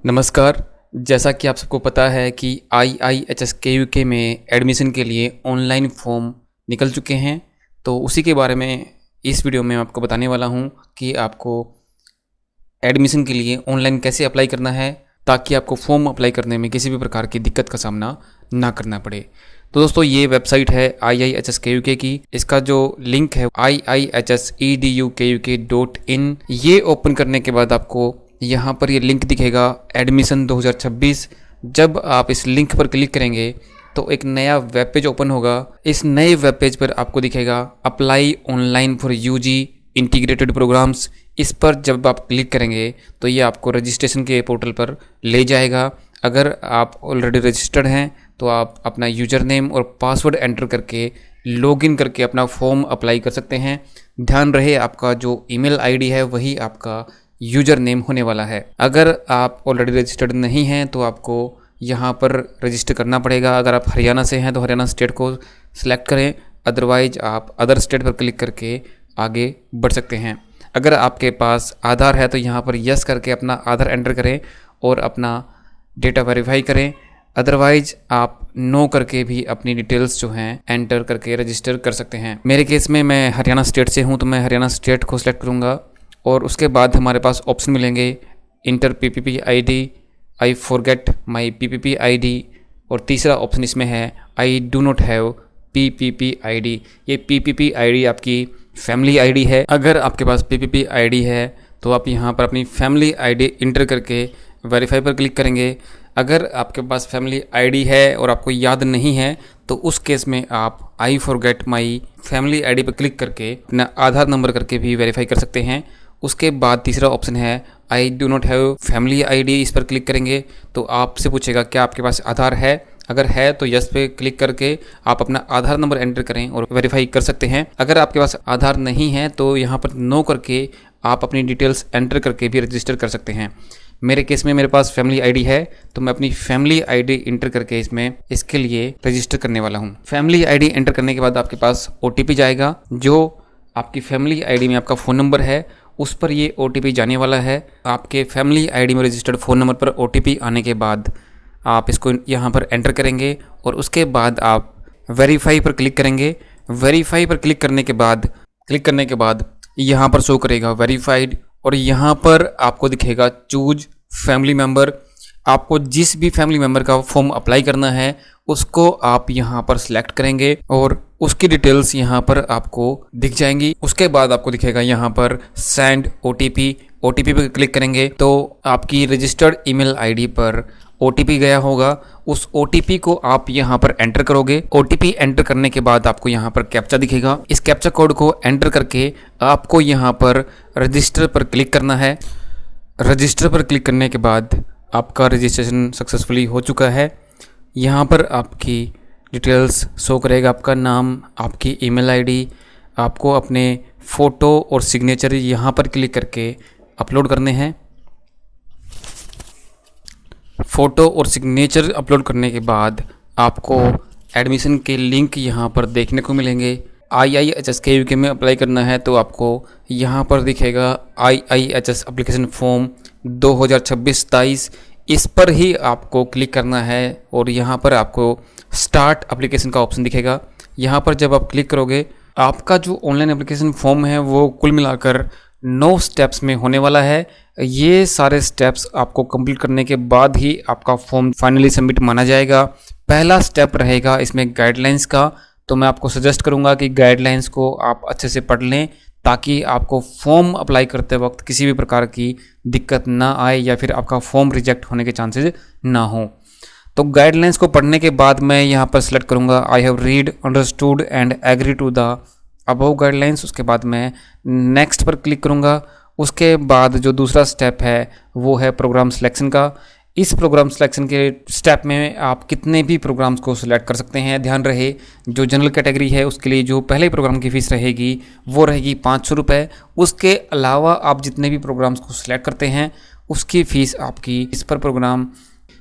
नमस्कार। जैसा कि आप सबको पता है कि IIHS KUK में एडमिशन के लिए ऑनलाइन फॉर्म निकल चुके हैं, तो उसी के बारे में इस वीडियो में आपको बताने वाला हूं कि आपको एडमिशन के लिए ऑनलाइन कैसे अप्लाई करना है ताकि आपको फॉर्म अप्लाई करने में किसी भी प्रकार की दिक्कत का सामना ना करना पड़े। तो दोस्तों, ये वेबसाइट है IIHS KUK की। इसका जो लिंक है iihsedukuk.in, ये ओपन करने के बाद आपको यहाँ पर ये लिंक दिखेगा एडमिशन 2026। जब आप इस लिंक पर क्लिक करेंगे तो एक नया वेब पेज ओपन होगा। इस नए वेब पेज पर आपको दिखेगा apply online for UG integrated programs. इस पर जब आप क्लिक करेंगे तो ये आपको रजिस्ट्रेशन के पोर्टल पर ले जाएगा। अगर आप ऑलरेडी रजिस्टर्ड हैं तो आप अपना यूज़र नेम और पासवर्ड एंटर करके लॉगिन करके अपना फॉर्म अप्लाई कर सकते हैं। ध्यान रहे, आपका जो ईमेल आईडी है वही आपका यूज़र नेम होने वाला है। अगर आप ऑलरेडी रजिस्टर्ड नहीं हैं तो आपको यहाँ पर रजिस्टर करना पड़ेगा। अगर आप हरियाणा से हैं तो हरियाणा स्टेट को सिलेक्ट करें, अदरवाइज आप अदर स्टेट पर क्लिक करके आगे बढ़ सकते हैं। अगर आपके पास आधार है तो यहाँ पर यस करके अपना आधार एंटर करें और अपना डेटा वेरीफाई करें। अदरवाइज आप नो करके भी अपनी डिटेल्स जो हैं एंटर करके रजिस्टर कर सकते हैं। मेरे केस में मैं हरियाणा स्टेट से हूँ तो मैं हरियाणा स्टेट को सिलेक्ट करूँगा और उसके बाद हमारे पास ऑप्शन मिलेंगे inter PPP ID, I forget my PPP ID, और तीसरा ऑप्शन इसमें है I do not have PPP ID। ये PPP ID आपकी फैमिली ID है। अगर आपके पास PPP ID है तो आप यहाँ पर अपनी फैमिली ID इंटर करके वेरीफाई पर क्लिक करेंगे। अगर आपके पास फैमिली ID है और आपको याद नहीं है तो उस केस में आप I forget my family ID पर क्लिक करके अपना आधार नंबर करके भी वेरीफाई कर सकते हैं। उसके बाद तीसरा ऑप्शन है I do not have family ID। इस पर क्लिक करेंगे तो आपसे पूछेगा क्या आपके पास आधार है। अगर है तो यस पे क्लिक करके आप अपना आधार नंबर एंटर करें और वेरीफाई कर सकते हैं। अगर आपके पास आधार नहीं है तो यहाँ पर नो करके आप अपनी डिटेल्स एंटर करके भी रजिस्टर कर सकते हैं। मेरे केस में मेरे पास फैमिली ID है तो मैं अपनी फैमिली ID इंटर करके इसके लिए रजिस्टर करने वाला हूँ। फैमिली ID एंटर करने के बाद आपके पास OTP जाएगा। जो आपकी फैमिली ID में आपका फ़ोन नंबर है उस पर ये OTP जाने वाला है। आपके फैमिली ID में रजिस्टर्ड फ़ोन नंबर पर OTP आने के बाद आप इसको यहाँ पर एंटर करेंगे और उसके बाद आप वेरीफाई पर क्लिक करेंगे। वेरीफाई पर क्लिक करने के बाद यहाँ पर शो करेगा वेरीफाइड और यहाँ पर आपको दिखेगा चूज फैमिली मेम्बर। आपको जिस भी फैमिली मेम्बर का फॉर्म अप्लाई करना है उसको आप यहाँ पर सिलेक्ट करेंगे और उसकी डिटेल्स यहाँ पर आपको दिख जाएंगी। उसके बाद आपको दिखेगा यहाँ पर सेंड OTP पर क्लिक करेंगे तो आपकी रजिस्टर्ड ईमेल ID पर OTP गया होगा। उस OTP को आप यहाँ पर एंटर करोगे। OTP एंटर करने के बाद आपको यहाँ पर कैप्चा दिखेगा। इस कैप्चा कोड को एंटर करके आपको यहाँ पर रजिस्टर पर क्लिक करना है। रजिस्टर पर क्लिक करने के बाद आपका रजिस्ट्रेशन सक्सेसफुली हो चुका है। यहाँ पर आपकी डिटेल्स शो करेगा, आपका नाम, आपकी ईमेल ID। आपको अपने फ़ोटो और सिग्नेचर यहाँ पर क्लिक करके अपलोड करने हैं। फ़ोटो और सिग्नेचर अपलोड करने के बाद आपको एडमिशन के लिंक यहाँ पर देखने को मिलेंगे। IIHS KUK में अप्लाई करना है तो आपको यहाँ पर दिखेगा IIHS एप्लीकेशन फॉर्म 2026-23। इस पर ही आपको क्लिक करना है और यहाँ पर आपको स्टार्ट एप्लीकेशन का ऑप्शन दिखेगा। यहाँ पर जब आप क्लिक करोगे आपका जो ऑनलाइन एप्लीकेशन फॉर्म है वो कुल मिलाकर 9 स्टेप्स में होने वाला है। ये सारे स्टेप्स आपको कंप्लीट करने के बाद ही आपका फॉर्म फाइनली सबमिट माना जाएगा। पहला स्टेप रहेगा इसमें गाइडलाइंस का, तो मैं आपको सजेस्ट करूँगा कि गाइडलाइंस को आप अच्छे से पढ़ लें ताकि आपको फॉर्म अप्लाई करते वक्त किसी भी प्रकार की दिक्कत ना आए या फिर आपका फॉर्म रिजेक्ट होने के चांसेस ना हो। तो गाइडलाइंस को पढ़ने के बाद मैं यहाँ पर सिलेक्ट करूँगा I have read understood and agree to the above guidelines. उसके बाद मैं नेक्स्ट पर क्लिक करूँगा। उसके बाद जो दूसरा स्टेप है वो है प्रोग्राम सिलेक्शन का। इस प्रोग्राम सिलेक्शन के स्टेप में आप कितने भी प्रोग्राम्स को सिलेक्ट कर सकते हैं। ध्यान रहे, जो जनरल कैटेगरी है उसके लिए जो पहले प्रोग्राम की फ़ीस रहेगी वो रहेगी 500 रुपये। उसके अलावा आप जितने भी प्रोग्राम्स को सिलेक्ट करते हैं उसकी फ़ीस आपकी इस पर प्रोग्राम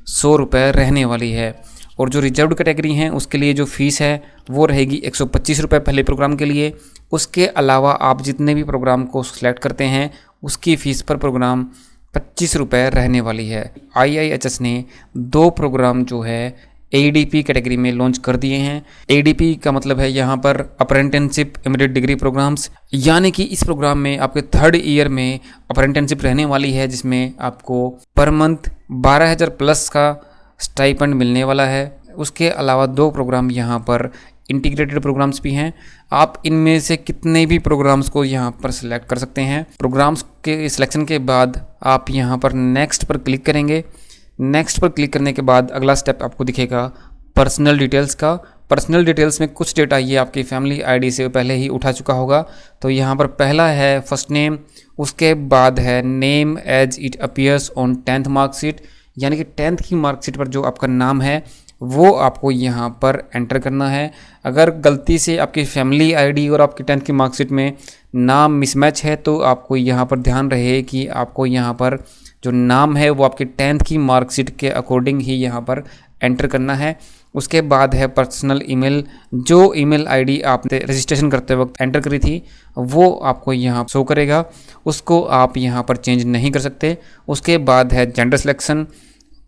100 रुपये रहने वाली है। और जो रिजर्व्ड कैटेगरी हैं उसके लिए जो फ़ीस है वो रहेगी 125 रुपये पहले प्रोग्राम के लिए। उसके अलावा आप जितने भी प्रोग्राम को सिलेक्ट करते हैं उसकी फ़ीस पर प्रोग्राम ₹25 रहने वाली है। IIHS ने 2 प्रोग्राम जो है ADP कैटेगरी में लॉन्च कर दिए हैं। ADP का मतलब है यहाँ पर अप्रेंटिसशिप इमीडिएट डिग्री प्रोग्राम्स, यानी कि इस प्रोग्राम में आपके 3rd ईयर में अप्रेंटिसशिप रहने वाली है, जिसमें आपको पर मंथ 12,000 प्लस का स्टाइपेंड मिलने वाला है। उसके अलावा 2 प्रोग्राम यहाँ पर इंटीग्रेटेड प्रोग्राम्स भी हैं। आप इनमें से कितने भी प्रोग्राम्स को यहाँ पर सिलेक्ट कर सकते हैं। प्रोग्राम्स के सिलेक्शन के बाद आप यहाँ पर नेक्स्ट पर क्लिक करेंगे। नेक्स्ट पर क्लिक करने के बाद अगला स्टेप आपको दिखेगा पर्सनल डिटेल्स का। पर्सनल डिटेल्स में कुछ डेटा ये आपकी फैमिली आईडी से पहले ही उठा चुका होगा। तो यहाँ पर पहला है फर्स्ट नेम, उसके बाद है name as it appears on 10th marksheet, यानी कि 10th की मार्कशीट पर जो आपका नाम है वो आपको यहाँ पर एंटर करना है। अगर गलती से आपकी फैमिली आईडी और आपकी 10th की मार्कशीट में नाम मिसमैच है तो आपको यहाँ पर ध्यान रहे कि आपको यहाँ पर जो नाम है वो आपकी 10th की मार्कशीट के अकॉर्डिंग ही यहाँ पर एंटर करना है। उसके बाद है पर्सनल ईमेल, जो ईमेल आईडी आपने रजिस्ट्रेशन करते वक्त एंटर करी थी वो आपको यहाँ शो करेगा, उसको आप यहाँ पर चेंज नहीं कर सकते। उसके बाद है जेंडर सिलेक्शन,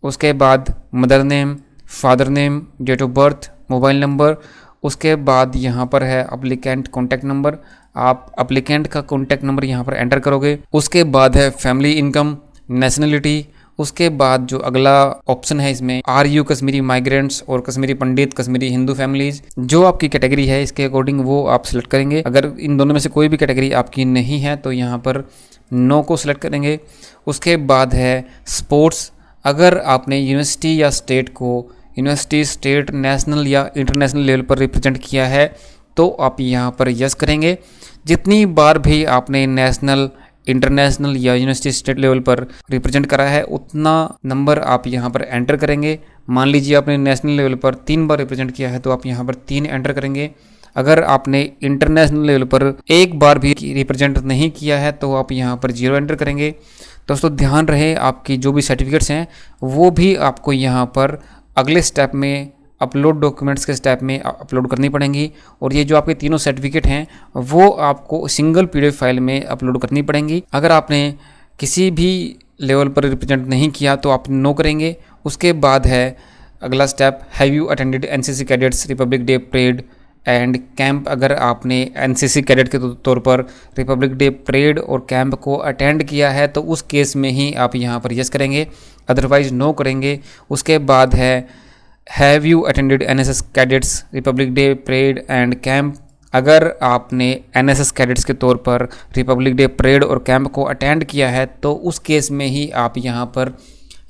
उसके बाद mother name, father name, date of birth, mobile number. उसके बाद यहाँ पर है अप्लीकेंट कॉन्टैक्ट नंबर, आप अप्लीकेंट का कॉन्टैक्ट नंबर यहाँ पर एंटर करोगे। उसके बाद है फैमिली इनकम, नेशनलिटी। उसके बाद जो अगला ऑप्शन है इसमें आर यू कश्मीरी माइग्रेंट्स और कश्मीरी पंडित, कश्मीरी हिंदू फैमिलीज, जो आपकी कैटेगरी है इसके अकॉर्डिंग वो आप सिलेक्ट करेंगे। अगर इन दोनों में से कोई भी कैटेगरी आपकी नहीं है तो यहाँ पर नो को सिलेक्ट करेंगे। उसके बाद है स्पोर्ट्स, अगर आपने यूनिवर्सिटी या स्टेट को यूनिवर्सिटी, स्टेट, नेशनल या इंटरनेशनल लेवल पर रिप्रेजेंट किया है तो आप यहाँ पर यस करेंगे। जितनी बार भी आपने नेशनल, इंटरनेशनल या यूनिवर्सिटी स्टेट लेवल पर रिप्रेजेंट करा है उतना नंबर आप यहाँ पर एंटर करेंगे। मान लीजिए आपने नेशनल लेवल पर 3 बार रिप्रेजेंट किया है तो आप यहाँ पर 3 एंटर करेंगे। अगर आपने इंटरनेशनल लेवल पर 1 बार भी रिप्रेजेंट नहीं किया है तो आप यहाँ पर 0 एंटर करेंगे। दोस्तों ध्यान रहे आपकी जो भी सर्टिफिकेट्स हैं वो भी आपको यहाँ पर अगले स्टेप में अपलोड डॉक्यूमेंट्स के स्टेप में अपलोड करनी पड़ेंगी, और ये जो आपके तीनों सर्टिफिकेट हैं वो आपको सिंगल PDF फाइल में अपलोड करनी पड़ेंगी। अगर आपने किसी भी लेवल पर रिप्रेजेंट नहीं किया तो आप नो करेंगे। उसके बाद है अगला step, have you attended NCC cadets Republic day parade and camp. अगर आपने NCC कैडेट के तौर पर रिपब्लिक डे परेड और कैंप को अटेंड किया है तो उस केस में ही आप यहाँ पर यस करेंगे, अदरवाइज नो करेंगे। उसके बाद है have you attended NSS cadets Republic day parade and camp. अगर आपने NSS कैडेट्स के तौर पर रिपब्लिक डे परेड और कैंप को अटेंड किया है तो उस केस में ही आप यहाँ पर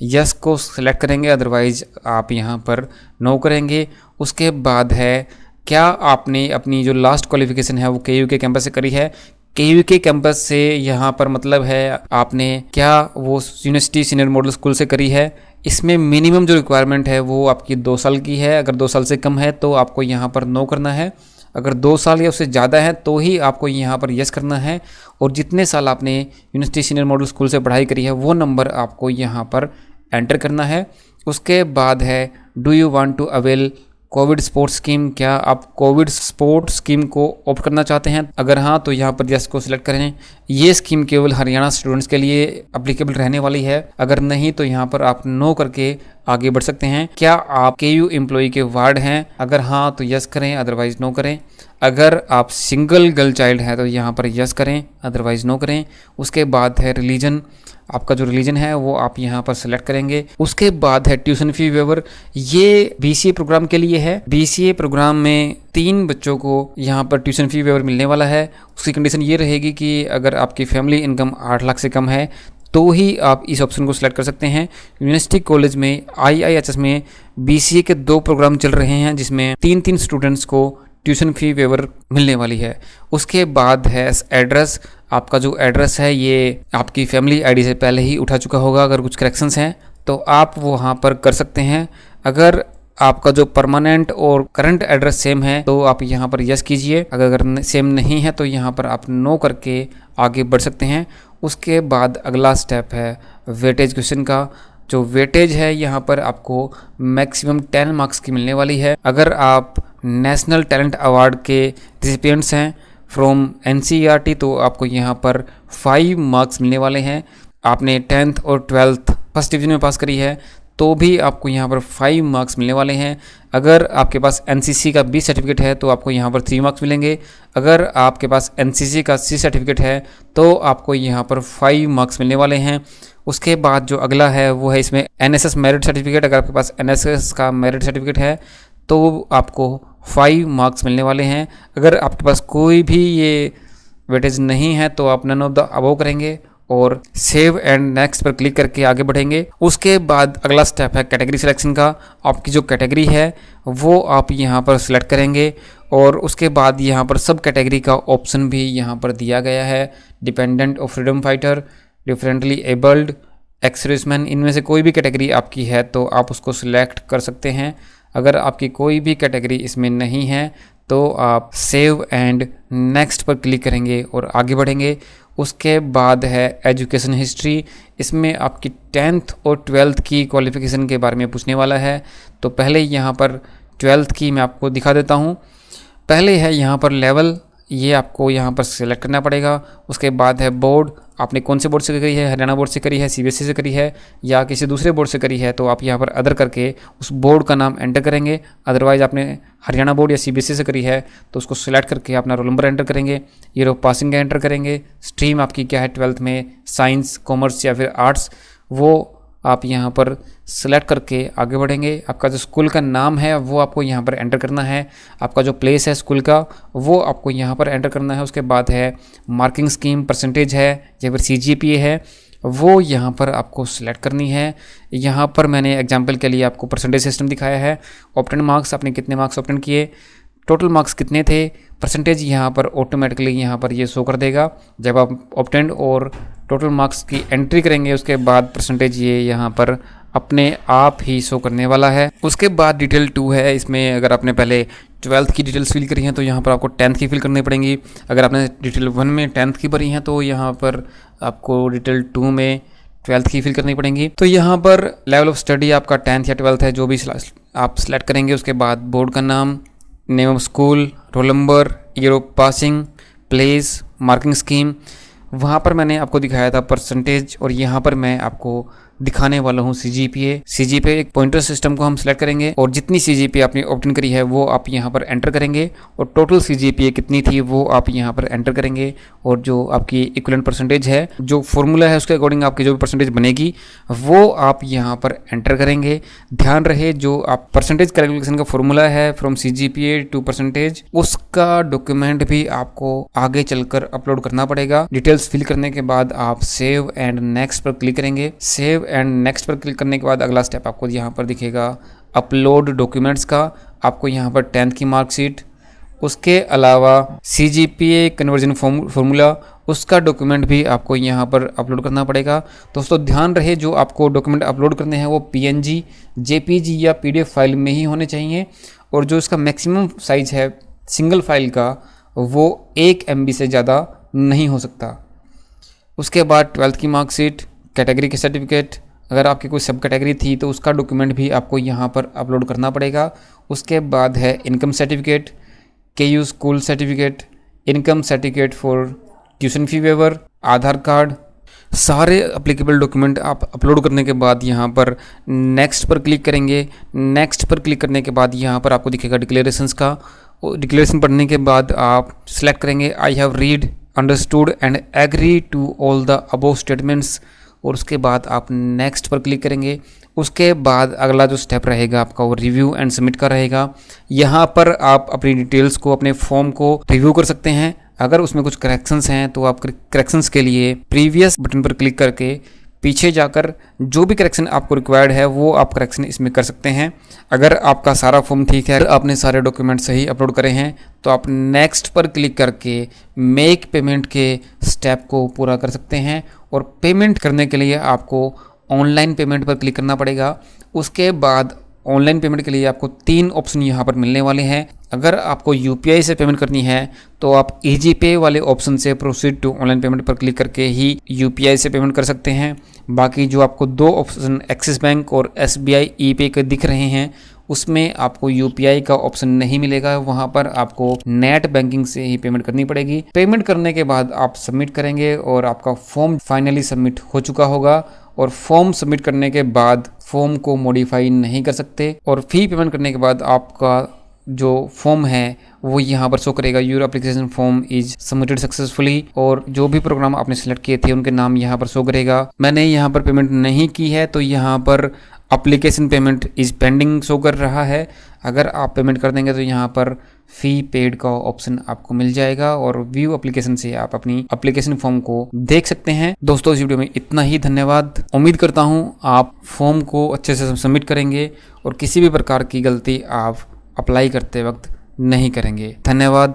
यस को सिलेक्ट करेंगे, अदरवाइज आप यहाँ पर नो करेंगे। उसके बाद है क्या आपने अपनी जो लास्ट क्वालिफिकेशन है वो KUK कैंपस से करी है। KUK कैंपस से यहाँ पर मतलब है आपने क्या वो यूनिवर्सिटी सीनियर मॉडल स्कूल से करी है। इसमें मिनिमम जो रिक्वायरमेंट है वो आपकी 2 साल की है। अगर 2 साल से कम है तो आपको यहाँ पर नो करना है, अगर 2 साल या उससे ज़्यादा है तो ही आपको यहाँ पर यस करना है। और जितने साल आपने यूनिवर्सिटी सीनियर मॉडल स्कूल से पढ़ाई करी है वो नंबर आपको यहाँ पर एंटर करना है। उसके बाद है do you want to avail covid sports scheme, क्या आप कोविड स्पोर्ट्स स्कीम को ऑप्ट करना चाहते हैं। अगर हाँ तो यहाँ पर यस को सिलेक्ट करें। ये स्कीम केवल हरियाणा स्टूडेंट्स के लिए एप्लीकेबल रहने वाली है, अगर नहीं तो यहाँ पर आप नो करके आगे बढ़ सकते हैं। क्या आप KU एम्प्लॉई के वार्ड हैं, अगर हाँ तो यस करें, अदरवाइज नो करें। अगर आप सिंगल गर्ल चाइल्ड हैं तो यहाँ पर यस करें, अदरवाइज नो करें। उसके बाद है रिलीजन, आपका जो रिलीजन है वो आप यहाँ पर सेलेक्ट करेंगे। उसके बाद है ट्यूशन फी वेवर, ये BCA प्रोग्राम के लिए है। BCA प्रोग्राम में 3 बच्चों को यहाँ पर ट्यूशन फी वेवर मिलने वाला है। उसकी कंडीशन ये रहेगी कि अगर आपकी फैमिली इनकम 8 लाख से कम है तो ही आप इस ऑप्शन को सिलेक्ट कर सकते हैं। यूनिवर्सिटी कॉलेज में IIHS में BCA के 2 प्रोग्राम चल रहे हैं जिसमें 3-3 स्टूडेंट्स को ट्यूशन फी वेवर मिलने वाली है। उसके बाद है एड्रेस, आपका जो एड्रेस है ये आपकी फैमिली आईडी से पहले ही उठा चुका होगा। अगर कुछ करेक्शंस हैं तो आप वहाँ पर कर सकते हैं। अगर आपका जो परमानेंट और करंट एड्रेस सेम है तो आप यहाँ पर यस कीजिए, अगर सेम नहीं है तो यहाँ पर आप नो करके आगे बढ़ सकते हैं। उसके बाद अगला स्टेप है वेटेज क्वेश्चन का। जो वेटेज है यहाँ पर आपको मैक्सिमम 10 मार्क्स की मिलने वाली है। अगर आप नेशनल टैलेंट अवार्ड के रिसिपिएंट्स हैं फ्रॉम NCERT तो आपको यहाँ पर 5 मार्क्स मिलने वाले हैं। आपने 10th और 12th फर्स्ट डिवीजन में पास करी है तो भी आपको यहाँ पर 5 मार्क्स मिलने वाले हैं। अगर आपके पास एनसीसी का बी सर्टिफिकेट है तो आपको यहाँ पर 3 मार्क्स मिलेंगे। अगर आपके पास एनसीसी का सी सर्टिफिकेट है तो आपको यहाँ पर 5 मार्क्स मिलने वाले हैं। उसके बाद जो अगला है वो है इसमें एनएसएस मेरिट सर्टिफिकेट। अगर आपके पास एनएसएस का मेरिट सर्टिफिकेट है तो आपको 5 मार्क्स मिलने वाले हैं। अगर आपके पास कोई भी ये वेटेज नहीं है तो आप नन ऑफ द अबव करेंगे और सेव एंड नेक्स्ट पर क्लिक करके आगे बढ़ेंगे। उसके बाद अगला स्टेप है कैटेगरी सिलेक्शन का। आपकी जो कैटेगरी है वो आप यहाँ पर सिलेक्ट करेंगे और उसके बाद यहाँ पर सब कैटेगरी का ऑप्शन भी यहाँ पर दिया गया है। डिपेंडेंट और freedom fighter, differently abled, ex serviceman, इनमें से कोई भी कैटेगरी आपकी है तो आप उसको सिलेक्ट कर सकते हैं। अगर आपकी कोई भी कैटेगरी इसमें नहीं है तो आप सेव एंड नेक्स्ट पर क्लिक करेंगे और आगे बढ़ेंगे। उसके बाद है एजुकेशन हिस्ट्री। इसमें आपकी 10th और 12th की क्वालिफ़िकेशन के बारे में पूछने वाला है। तो पहले यहाँ पर 12th की मैं आपको दिखा देता हूँ। पहले है यहाँ पर लेवल, ये आपको यहाँ पर सिलेक्ट करना पड़ेगा। उसके बाद है बोर्ड, आपने कौन से बोर्ड से करी है, हरियाणा बोर्ड से करी है, सीबीएसई से करी है या किसी दूसरे बोर्ड से करी है तो आप यहाँ पर अदर करके उस बोर्ड का नाम एंटर करेंगे। अदरवाइज़ आपने हरियाणा बोर्ड या सीबीएसई से करी है तो उसको सिलेक्ट करके अपना रोल नंबर एंटर करेंगे, ईयर ऑफ पासिंग का एंटर करेंगे। स्ट्रीम आपकी क्या है 12th में, साइंस, कॉमर्स या फिर आर्ट्स, वो आप यहाँ पर सिलेक्ट करके आगे बढ़ेंगे। आपका जो स्कूल का नाम है वो आपको यहाँ पर एंटर करना है। आपका जो प्लेस है स्कूल का वो आपको यहाँ पर एंटर करना है। उसके बाद है मार्किंग स्कीम, परसेंटेज है या फिर सीजीपीए है, वो यहाँ पर आपको सिलेक्ट करनी है। यहाँ पर मैंने एग्जांपल के लिए आपको परसेंटेज सिस्टम दिखाया है। ऑप्टेंड मार्क्स, आपने कितने मार्क्स ऑप्टेंड किए, टोटल मार्क्स कितने थे, परसेंटेज यहाँ पर ऑटोमेटिकली यहाँ पर ये शो कर देगा। जब आप ऑप्टेंड और टोटल मार्क्स की एंट्री करेंगे उसके बाद परसेंटेज ये यहाँ पर अपने आप ही शो करने वाला है। उसके बाद डिटेल 2 है। इसमें अगर आपने पहले 12th की डिटेल्स फिल करी हैं तो यहाँ पर आपको 10th की फिल करनी पड़ेंगी। अगर आपने डिटेल 1 में 10th की भरी हैं तो यहाँ पर आपको डिटेल 2 में 12th की फिल करनी पड़ेंगी। तो यहाँ पर लेवल ऑफ स्टडी आपका 10th या 12th है, जो भी आप सिलेक्ट करेंगे। उसके बाद बोर्ड का नाम, name of school, roll number, year of passing, place, marking scheme, वहाँ पर मैंने आपको दिखाया था परसेंटेज और यहाँ पर मैं आपको दिखाने वाला हूँ सीजीपीए। सीजीपीए एक पॉइंटर सिस्टम को हम सिलेक्ट करेंगे और जितनी सीजीपीए आपने ऑप्टेन करी है वो आप यहाँ पर एंटर करेंगे और टोटल सीजीपीए कितनी थी वो आप यहाँ पर एंटर करेंगे और जो आपकी इक्विवेलेंट परसेंटेज है, जो फॉर्मूला है उसके अकॉर्डिंग आपकी जो भी परसेंटेज बनेगी वो आप यहाँ पर एंटर करेंगे। ध्यान रहे जो आप परसेंटेज कैलकुलेशन का फॉर्मूला है फ्रॉम सीजीपीए टू परसेंटेज, उसका डॉक्यूमेंट भी आपको आगे चलकर अपलोड करना पड़ेगा। डिटेल्स फिल करने के बाद आप सेव एंड नेक्स्ट पर क्लिक करेंगे। सेव एंड नेक्स्ट पर क्लिक करने के बाद अगला स्टेप आपको यहाँ पर दिखेगा अपलोड डॉक्यूमेंट्स का। आपको यहाँ पर 10th की मार्कशीट, उसके अलावा सीजीपीए कन्वर्जन फॉर्मूला, उसका डॉक्यूमेंट भी आपको यहाँ पर अपलोड करना पड़ेगा। दोस्तों ध्यान रहे जो आपको डॉक्यूमेंट अपलोड करने हैं वो पीएनजी, जेपीजी या पीडीएफ फाइल में ही होने चाहिए और जो इसका मैक्सिमम साइज है सिंगल फाइल का वो 1 MB से ज़्यादा नहीं हो सकता। उसके बाद 12th की मार्कशीट, कैटेगरी के सर्टिफिकेट, अगर आपकी कोई सब कैटेगरी थी तो उसका डॉक्यूमेंट भी आपको यहाँ पर अपलोड करना पड़ेगा। उसके बाद है income certificate, KU school certificate, income certificate for tuition fee waiver, Aadhaar card, सारे अप्लीकेबल डॉक्यूमेंट आप अपलोड करने के बाद यहाँ पर नेक्स्ट पर क्लिक करेंगे। नेक्स्ट पर क्लिक करने के बाद यहाँ पर आपको दिखेगा डिक्लेरेशंस का। डिक्लेरेशन पढ़ने के बाद आप सिलेक्ट करेंगे I have read, understood and agree to all the above statements और उसके बाद आप नेक्स्ट पर क्लिक करेंगे। उसके बाद अगला जो स्टेप रहेगा आपका वो रिव्यू एंड सबमिट का रहेगा। यहाँ पर आप अपनी डिटेल्स को, अपने फॉर्म को रिव्यू कर सकते हैं। अगर उसमें कुछ करेक्शंस हैं तो आप करेक्शंस के लिए प्रीवियस बटन पर क्लिक करके पीछे जाकर जो भी करेक्शन आपको रिक्वायर्ड है वो आप करेक्शन इसमें कर सकते हैं। अगर आपका सारा फॉर्म ठीक है, आपने सारे डॉक्यूमेंट सही अपलोड करे हैं तो आप नेक्स्ट पर क्लिक करके मेक पेमेंट के स्टेप को पूरा कर सकते हैं और पेमेंट करने के लिए आपको ऑनलाइन पेमेंट पर क्लिक करना पड़ेगा। उसके बाद ऑनलाइन पेमेंट के लिए आपको 3 ऑप्शन यहाँ पर मिलने वाले हैं। अगर आपको यूपीआई से पेमेंट करनी है तो आप ईजी पे वाले ऑप्शन से प्रोसीड टू ऑनलाइन पेमेंट पर क्लिक करके ही यूपीआई से पेमेंट कर सकते हैं। बाकी जो आपको 2 ऑप्शन एक्सिस बैंक और एसबीआई ई पे के दिख रहे हैं उसमें आपको यूपीआई का ऑप्शन नहीं मिलेगा, वहां पर आपको नेट बैंकिंग से ही पेमेंट करनी पड़ेगी। पेमेंट करने के बाद आप सबमिट करेंगे और आपका फॉर्म फाइनली सबमिट हो चुका होगा। और फॉर्म सबमिट करने के बाद फॉर्म को मॉडिफाई नहीं कर सकते, और फी पेमेंट करने के बाद आपका जो फॉर्म है वो यहाँ पर शो करेगा, your application form is submitted successfully, और जो भी प्रोग्राम आपने सेलेक्ट किए थे उनके नाम यहाँ पर शो करेगा। मैंने यहाँ पर पेमेंट नहीं की है तो यहाँ पर application payment is pending show कर रहा है। अगर आप पेमेंट कर देंगे तो यहाँ पर फी पेड का ऑप्शन आपको मिल जाएगा और व्यू एप्लीकेशन से आप अपनी एप्लीकेशन फॉर्म को देख सकते हैं। दोस्तों इस वीडियो में इतना ही, धन्यवाद। उम्मीद करता हूँ आप फॉर्म को अच्छे से सबमिट करेंगे और किसी भी प्रकार की गलती आप अप्लाई करते वक्त नहीं करेंगे। धन्यवाद।